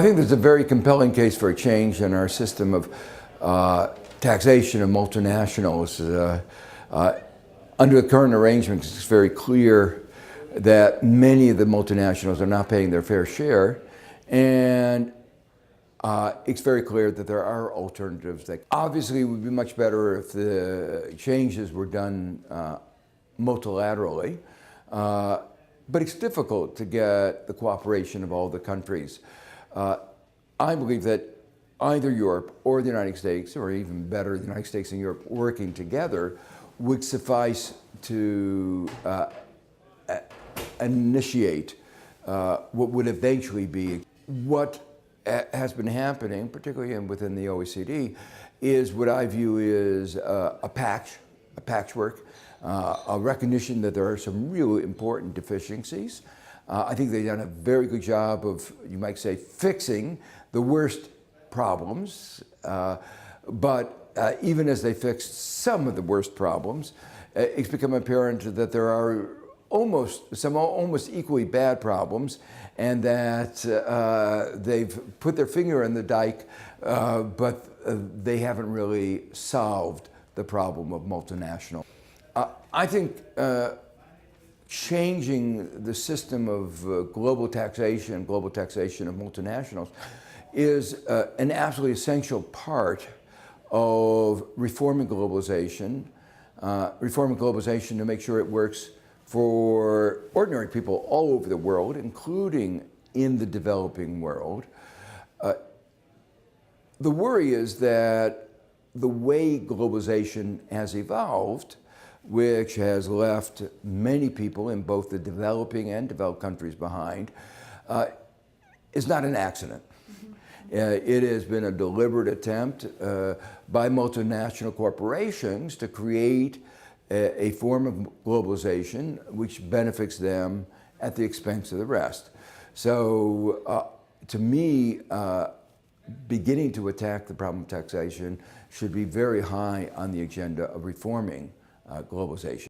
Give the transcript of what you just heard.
I think there's a very compelling case for a change in our system of taxation of multinationals. Under the current arrangements, it's very clear that many of the multinationals are not paying their fair share, and it's very clear that there are alternatives. That obviously it would be much better if the changes were done multilaterally, but it's difficult to get the cooperation of all the countries. I believe that either Europe or the United States, or even better, the United States and Europe working together would suffice to initiate what would eventually be what has been happening, particularly within the OECD, is what I view is a patchwork, a recognition that there are some really important deficiencies. I think they've done a very good job of, you might say, fixing the worst problems, but even as they fixed some of the worst problems, it's become apparent that there are some almost equally bad problems, and that they've put their finger in the dike, but they haven't really solved the problem of multinational. I think changing the system of global taxation of multinationals is an absolutely essential part of reforming globalization to make sure it works for ordinary people all over the world, including in the developing world. The worry is that the way globalization has evolved, which has left many people in both the developing and developed countries behind, is not an accident. It has been a deliberate attempt by multinational corporations to create a form of globalization which benefits them at the expense of the rest. So to me, beginning to attack the problem of taxation should be very high on the agenda of reforming globalization.